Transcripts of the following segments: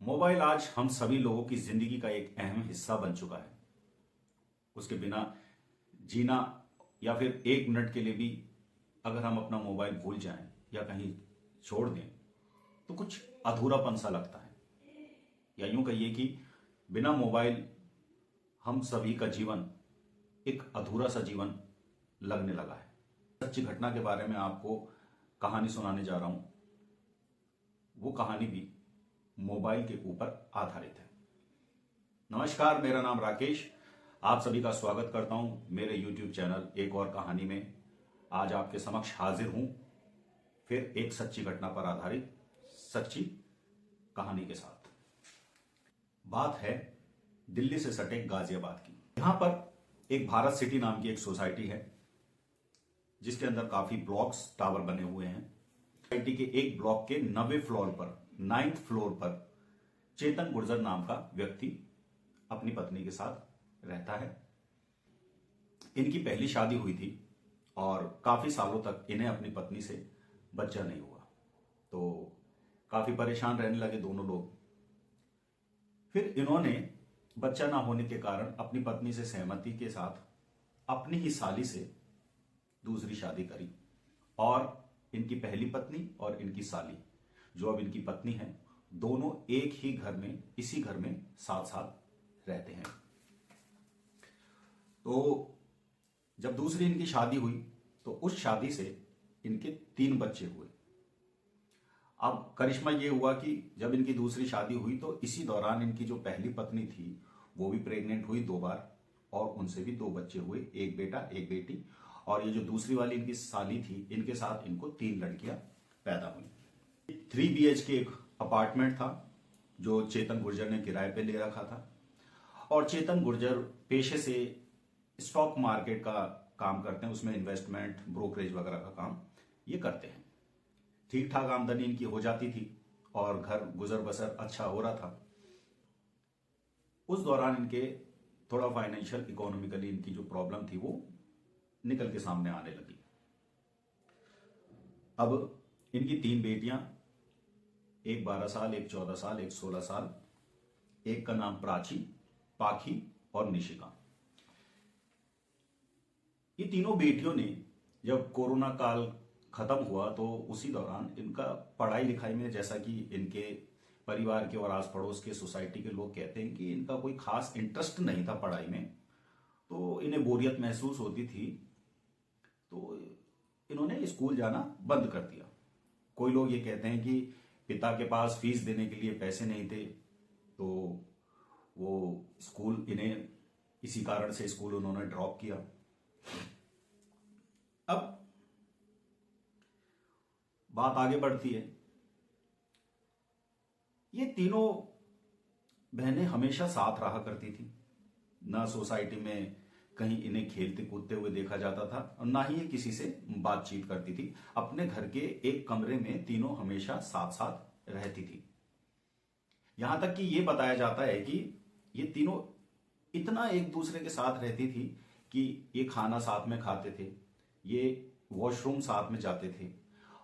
Mobile आज हम सभी लोगों की जिंदगी का एक अहम हिस्सा बन चुका है। उसके बिना जीना या फिर एक मिनट के लिए भी अगर हम अपना मोबाइल भूल जाएं या कहीं छोड़ दें तो कुछ अधूरापन सा लगता है। या यूं कहिए कि बिना मोबाइल हम सभी का जीवन एक अधूरा सा जीवन लगने लगा है। सच्ची घटना के बारे में आपको कहानी सुनाने जा रहा हूं। वो कहानी भी मोबाइल के ऊपर आधारित है। नमस्कार, मेरा नाम राकेश। आप सभी का स्वागत करता हूं मेरे YouTube चैनल एक और कहानी में। आज आपके समक्ष हाजिर हूं फिर एक सच्ची घटना पर आधारित सच्ची कहानी के साथ। बात है दिल्ली से सटे गाजियाबाद की। यहां पर एक भारत सिटी नाम की एक सोसाइटी है जिसके अंदर काफी ब्लॉक्स टावर बने हुए हैं। सोसाइटी के एक ब्लॉक के 9वें फ्लोर पर 9th फ्लोर पर चेतन गुर्जर नाम का व्यक्ति अपनी पत्नी के साथ रहता है। इनकी पहली शादी हुई थी और काफी सालों तक इन्हें अपनी पत्नी से बच्चा नहीं हुआ, तो काफी परेशान रहने लगे दोनों लोग। फिर इन्होंने बच्चा ना होने के कारण अपनी पत्नी से सहमति के साथ अपनी ही साली से दूसरी शादी करी और इनकी पहली पत्नी और इनकी साली जो अब इनकी पत्नी है, दोनों एक ही घर में इसी घर में साथ साथ रहते हैं। तो जब दूसरी इनकी शादी हुई तो उस शादी से इनके 3 बच्चे हुए। अब करिश्मा ये हुआ कि जब इनकी दूसरी शादी हुई तो इसी दौरान इनकी जो पहली पत्नी थी वो भी प्रेग्नेंट हुई 2 बार और उनसे भी 2 बच्चे हुए, एक बेटा एक बेटी। और ये जो दूसरी वाली इनकी साली थी, इनके साथ इनको 3 लड़कियां पैदा हुई। 3 BHK एक अपार्टमेंट था जो चेतन गुर्जर ने किराए पे ले रखा था। और चेतन गुर्जर पेशे से स्टॉक मार्केट का काम करते हैं, उसमें इन्वेस्टमेंट ब्रोकरेज वगैरह का काम ये करते हैं। ठीक ठाक आमदनी इनकी हो जाती थी और घर गुजर बसर अच्छा हो रहा था। उस दौरान इनके थोड़ा फाइनेंशियल इकोनॉमिकली इनकी जो प्रॉब्लम थी वो निकल के सामने आने लगी। अब इनकी 3 बेटियां, एक 12 साल, एक 14 साल, एक 16 साल। एक का नाम प्राची, पाखी और निशिका। ये तीनों बेटियों ने जब कोरोना काल खत्म हुआ तो उसी दौरान इनका पढ़ाई लिखाई में, जैसा कि इनके परिवार के और आस पड़ोस के सोसाइटी के लोग कहते हैं कि इनका कोई खास इंटरेस्ट नहीं था पढ़ाई में, तो इन्हें बोरियत महसूस होती थी, तो इन्होंने स्कूल जाना बंद कर दिया। कोई लोग ये कहते हैं कि पिता के पास फीस देने के लिए पैसे नहीं थे, तो वो स्कूल इन्हें इसी कारण से स्कूल उन्होंने ड्रॉप किया। अब बात आगे बढ़ती है। ये तीनों बहनें हमेशा साथ रहा करती थी। ना सोसाइटी में कहीं इन्हें खेलते कूदते हुए देखा जाता था और ना ही ये किसी से बातचीत करती थी। अपने घर के एक कमरे में तीनों हमेशा साथ साथ रहती थी। यहां तक कि ये बताया जाता है कि ये तीनों इतना एक दूसरे के साथ रहती थी कि ये खाना साथ में खाते थे, ये वॉशरूम साथ में जाते थे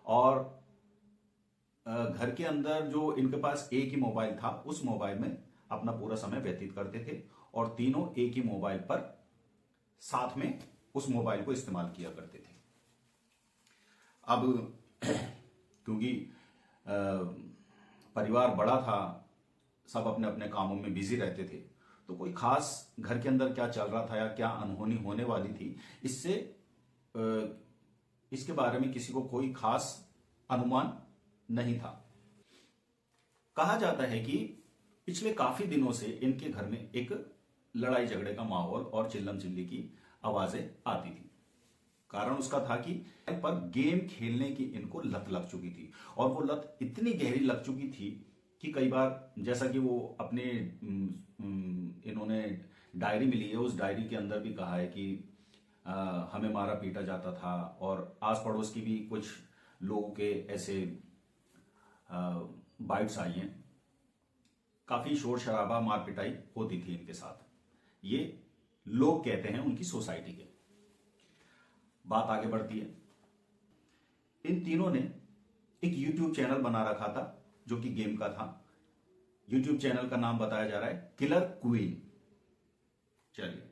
और घर के अंदर जो इनके पास एक ही मोबाइल था उस मोबाइल में अपना पूरा समय व्यतीत करते थे और तीनों एक ही मोबाइल पर साथ में उस मोबाइल को इस्तेमाल किया करते थे। अब क्योंकि परिवार बड़ा था, सब अपने अपने कामों में बिजी रहते थे, तो कोई खास घर के अंदर क्या चल रहा था या क्या अनहोनी होने वाली थी इसके बारे में किसी को कोई खास अनुमान नहीं था। कहा जाता है कि पिछले काफी दिनों से इनके घर में एक लड़ाई झगड़े का माहौल और चिल्लम चिल्ली की आवाजें आती थी। कारण उसका था कि पर गेम खेलने की इनको लत लग चुकी थी और वो लत इतनी गहरी लग चुकी थी कि कई बार, जैसा कि वो अपने इन्होंने डायरी मिली है, उस डायरी के अंदर भी कहा है कि हमें मारा पीटा जाता था और आस पड़ोस की भी कुछ लोगों के ऐसे बाइट्स आई हैं। काफी शोर शराबा मार पिटाई होती थी इनके साथ, ये लोग कहते हैं उनकी सोसाइटी के। बात आगे बढ़ती है। इन तीनों ने एक YouTube चैनल बना रखा था जो कि गेम का था। यूट्यूब चैनल का नाम बताया जा रहा है किलर क्वीन। चलिए,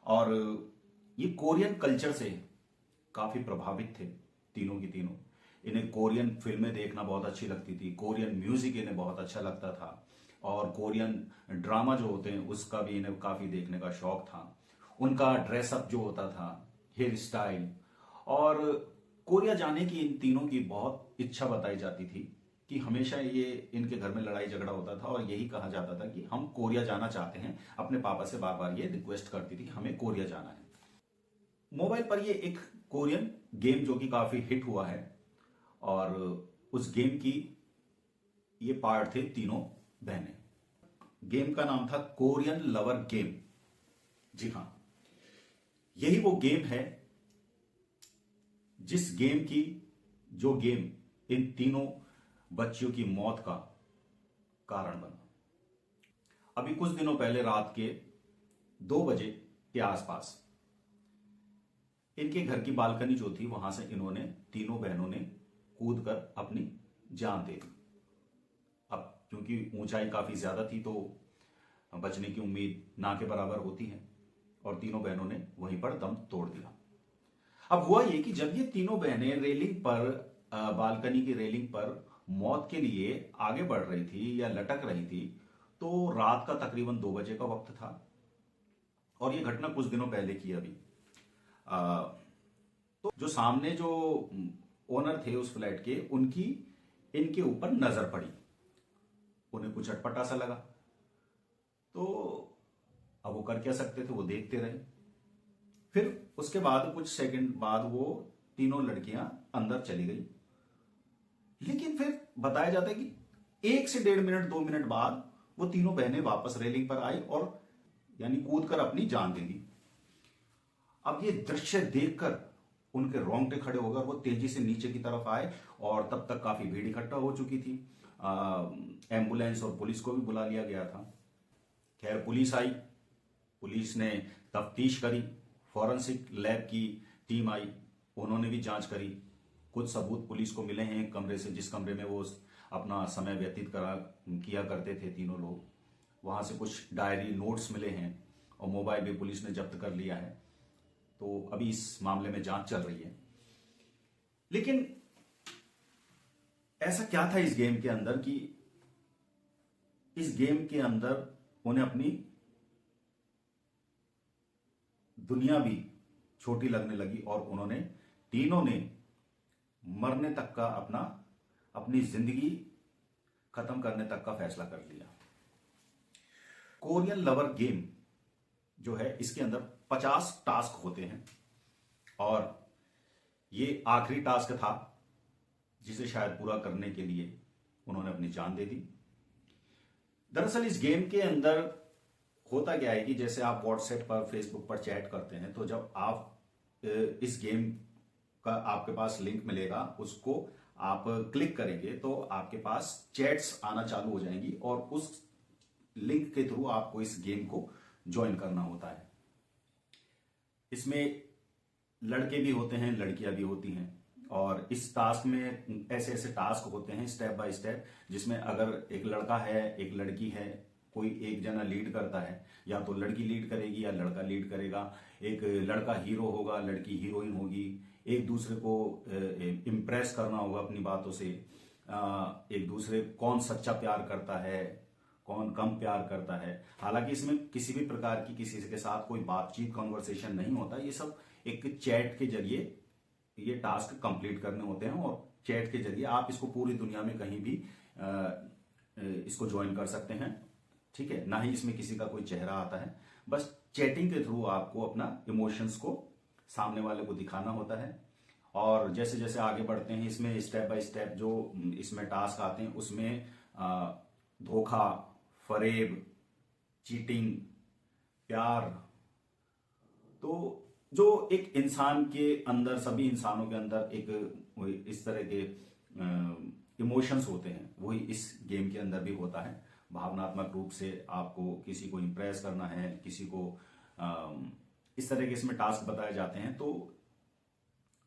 और ये कोरियन कल्चर से काफी प्रभावित थे तीनों की तीनों। इन्हें कोरियन फिल्में देखना बहुत अच्छी लगती थी, कोरियन म्यूजिक इन्हें बहुत अच्छा लगता था, और कोरियन ड्रामा जो होते हैं उसका भी इन्हें काफी देखने का शौक था। उनका ड्रेसअप जो होता था, हेयर स्टाइल, और कोरिया जाने की इन तीनों की बहुत इच्छा बताई जाती थी कि हमेशा ये इनके घर में लड़ाई झगड़ा होता था और यही कहा जाता था कि हम कोरिया जाना चाहते हैं। अपने पापा से बार बार ये रिक्वेस्ट करती थी हमें कोरिया जाना है। मोबाइल पर ये एक कोरियन गेम जो कि काफी हिट हुआ है, और उस गेम की ये पार्ट थे तीनों बहनें। गेम का नाम था कोरियन लवर गेम। जी हां, यही वो गेम है जिस गेम की जो गेम इन तीनों बच्चियों की मौत का कारण बना। अभी कुछ दिनों पहले रात के 2 बजे के आसपास इनके घर की बालकनी जो थी वहां से इन्होंने तीनों बहनों ने कूदकर अपनी जान दे दी। अब क्योंकि ऊंचाई काफी ज्यादा थी तो बचने की उम्मीद ना के बराबर होती है, और तीनों बहनों ने वहीं पर दम तोड़ दिया। अब हुआ ये कि जब ये तीनों बहनें रेलिंग पर, बालकनी की रेलिंग पर मौत के लिए आगे बढ़ रही थी या लटक रही थी, तो रात का तकरीबन 2 बजे का वक्त था, और ये घटना कुछ दिनों पहले की। अभी तो जो सामने जो ओनर थे उस फ्लैट के, उनकी इनके ऊपर नजर पड़ी। उन्हें कुछ अटपटा सा लगा, तो अब वो कर क्या सकते थे, वो देखते रहे। फिर उसके बाद कुछ सेकंड बाद वो तीनों लड़कियां अंदर चली गई। लेकिन फिर बताया जाता है कि 1 से 1.5 मिनट 2 मिनट बाद वो तीनों बहनें वापस रेलिंग पर आई और यानी कूद कर अपनी जान दे दी। अब ये दृश्य देखकर उनके रोंगटे खड़े हो गए, वो तेजी से नीचे की तरफ आए, और तब तक काफी भीड़ इकट्ठा हो चुकी थी। एम्बुलेंस और पुलिस को भी बुला लिया गया था। खैर, पुलिस आई, पुलिस ने तफ्तीश करी, फॉरेंसिक लैब की टीम आई, उन्होंने भी जांच करी। कुछ सबूत पुलिस को मिले हैं कमरे से, जिस कमरे में वो अपना समय व्यतीत किया करते थे तीनों लोग। वहां से कुछ डायरी नोट्स मिले हैं, और मोबाइल भी पुलिस ने जब्त कर लिया है। तो अभी इस मामले में जांच चल रही है। लेकिन ऐसा क्या था इस गेम के अंदर कि इस गेम के अंदर उन्हें अपनी दुनिया भी छोटी लगने लगी, और उन्होंने तीनों ने मरने तक का अपनी जिंदगी खत्म करने तक का फैसला कर लिया। कोरियन लवर गेम जो है, इसके अंदर 50 टास्क होते हैं, और ये आखिरी टास्क था जिसे शायद पूरा करने के लिए उन्होंने अपनी जान दे दी। दरअसल इस गेम के अंदर होता क्या है कि जैसे आप व्हाट्सएप पर, फेसबुक पर चैट करते हैं, तो जब आप इस गेम का आपके पास लिंक मिलेगा, उसको आप क्लिक करेंगे तो आपके पास चैट्स आना चालू हो जाएंगी, और उस लिंक के थ्रू आपको इस गेम को ज्वाइन करना होता है। इसमें लड़के भी होते हैं, लड़कियां भी होती हैं, और इस टास्क में ऐसे ऐसे टास्क होते हैं स्टेप बाय स्टेप, जिसमें अगर एक लड़का है एक लड़की है, कोई एक जना लीड करता है, या तो लड़की लीड करेगी या लड़का लीड करेगा। एक लड़का हीरो होगा, लड़की हीरोइन होगी। एक दूसरे को इम्प्रेस करना होगा अपनी बातों से। एक दूसरे कौन सच्चा प्यार करता है, कौन कम प्यार करता है। हालांकि इसमें किसी भी प्रकार की किसी के साथ कोई बातचीत, कॉन्वर्सेशन नहीं होता। ये सब एक चैट के जरिए ये टास्क कंप्लीट करने होते हैं, और चैट के जरिए आप इसको पूरी दुनिया में कहीं भी इसको ज्वाइन कर सकते हैं। ठीक है, ना ही इसमें किसी का कोई चेहरा आता है, बस चैटिंग के थ्रू आपको अपना इमोशंस को सामने वाले को दिखाना होता है। और जैसे जैसे आगे बढ़ते हैं इसमें स्टेप बाय स्टेप जो इसमें टास्क आते हैं, उसमें धोखा, फरेब, चीटिंग, प्यार, तो जो एक इंसान के अंदर, सभी इंसानों के अंदर एक इस तरह के इमोशंस होते हैं, वही इस गेम के अंदर भी होता है। भावनात्मक रूप से आपको किसी को इम्प्रेस करना है, किसी को इस तरह के इसमें टास्क बताए जाते हैं। तो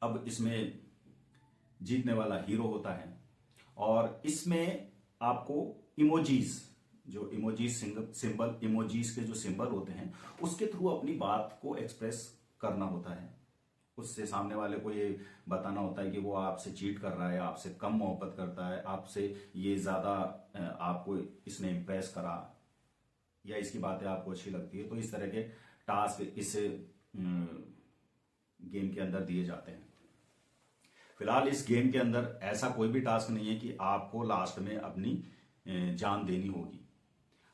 अब इसमें जीतने वाला हीरो होता है, और इसमें आपको इमोजीज, जो इमोजीज सिंबल, इमोजीज के जो सिंबल होते हैं उसके थ्रू अपनी बात को एक्सप्रेस करना होता है। उससे सामने वाले को ये बताना होता है कि वो आपसे चीट कर रहा है, आपसे कम मोहब्बत करता है, आपसे ये ज्यादा आपको इसने इम्प्रेस करा, या इसकी बातें आपको अच्छी लगती है। तो इस तरह के टास्क इस गेम के अंदर दिए जाते हैं। फिलहाल इस गेम के अंदर ऐसा कोई भी टास्क नहीं है कि आपको लास्ट में अपनी जान देनी होगी।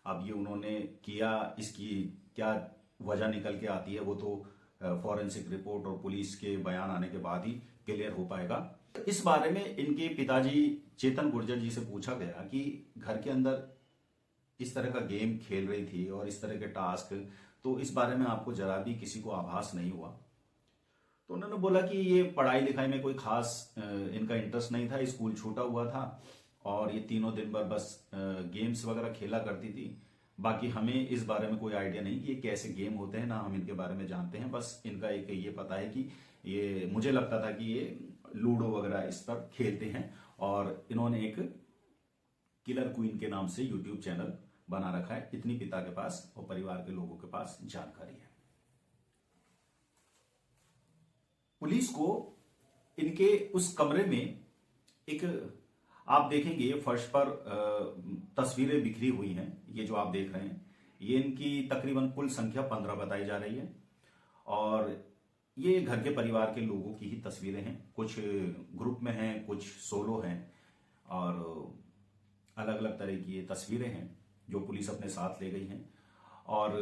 अब ये उन्होंने किया, इसकी क्या वजह निकल के आती है वो तो फॉरेंसिक रिपोर्ट और पुलिस के बयान आने के बाद ही क्लियर हो पाएगा। इस बारे में इनके पिताजी चेतन गुर्जर जी से पूछा गया कि घर के अंदर इस तरह का गेम खेल रही थी और इस तरह के टास्क, तो इस बारे में आपको जरा भी किसी को आभास नहीं हुआ? तो उन्होंने बोला कि ये पढ़ाई लिखाई में कोई खास इनका इंटरेस्ट नहीं था, स्कूल छूटा हुआ था और ये तीनों दिन भर बस गेम्स वगैरह खेला करती थी। बाकी हमें इस बारे में कोई आइडिया नहीं कि ये कैसे गेम होते हैं, ना हम इनके बारे में जानते हैं। बस इनका एक ये पता है कि ये, मुझे लगता था कि ये लूडो वगैरह इस पर खेलते हैं, और इन्होंने एक किलर क्वीन के नाम से यूट्यूब चैनल बना रखा है। इतनी पिता के पास और परिवार के लोगों के पास जानकारी है। पुलिस को इनके उस कमरे में एक, आप देखेंगे फर्श पर तस्वीरें बिखरी हुई हैं, ये जो आप देख रहे हैं, ये इनकी तकरीबन कुल संख्या 15 बताई जा रही है, और ये घर के परिवार के लोगों की ही तस्वीरें हैं। कुछ ग्रुप में हैं, कुछ सोलो हैं, और अलग अलग तरह की ये तस्वीरें हैं जो पुलिस अपने साथ ले गई हैं। और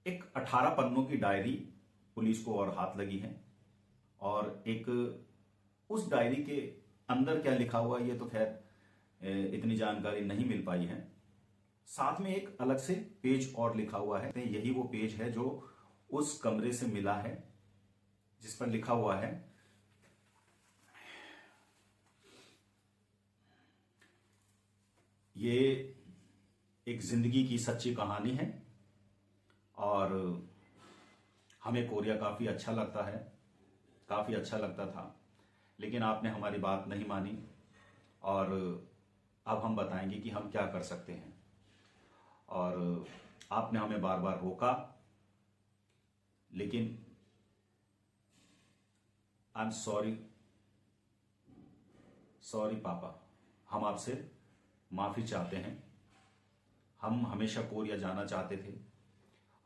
एक 18 पन्नों की डायरी पुलिस को और हाथ लगी है, और एक उस डायरी के अंदर क्या लिखा हुआ ये तो खैर इतनी जानकारी नहीं मिल पाई है। साथ में एक अलग से पेज और लिखा हुआ है, यही वो पेज है जो उस कमरे से मिला है, जिस पर लिखा हुआ है ये एक जिंदगी की सच्ची कहानी है। और हमें कोरिया काफी अच्छा लगता है, काफी अच्छा लगता था, लेकिन आपने हमारी बात नहीं मानी, और अब हम बताएंगे कि हम क्या कर सकते हैं। और आपने हमें बार बार रोका, लेकिन आई एम सॉरी, सॉरी पापा, हम आपसे माफी चाहते हैं। हम हमेशा कोरिया जाना चाहते थे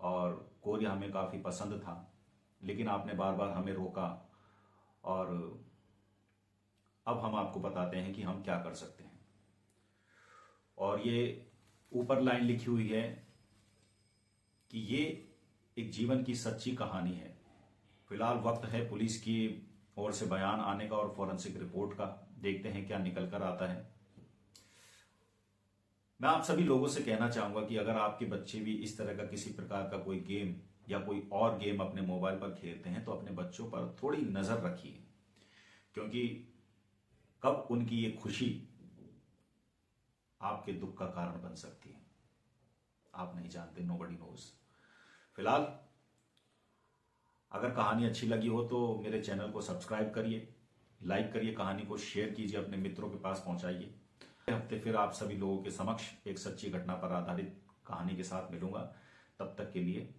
और कोरिया हमें काफी पसंद था, लेकिन आपने बार बार हमें रोका, और अब हम आपको बताते हैं कि हम क्या कर सकते हैं। और ये ऊपर लाइन लिखी हुई है कि ये एक जीवन की सच्ची कहानी है। फिलहाल वक्त है पुलिस की ओर से बयान आने का और फॉरेंसिक रिपोर्ट का, देखते हैं क्या निकल कर आता है। मैं आप सभी लोगों से कहना चाहूंगा कि अगर आपके बच्चे भी इस तरह का किसी प्रकार का कोई गेम या कोई और गेम अपने मोबाइल पर खेलते हैं तो अपने बच्चों पर थोड़ी नजर रखिए, क्योंकि कब उनकी ये खुशी आपके दुख का कारण बन सकती है, आप नहीं जानते, नोबडी नोज। फिलहाल अगर कहानी अच्छी लगी हो तो मेरे चैनल को सब्सक्राइब करिए, लाइक करिए, कहानी को शेयर कीजिए, अपने मित्रों के पास पहुंचाइए। हफ्ते फिर आप सभी लोगों के समक्ष एक सच्ची घटना पर आधारित कहानी के साथ मिलूंगा। तब तक के लिए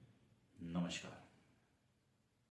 नमस्कार।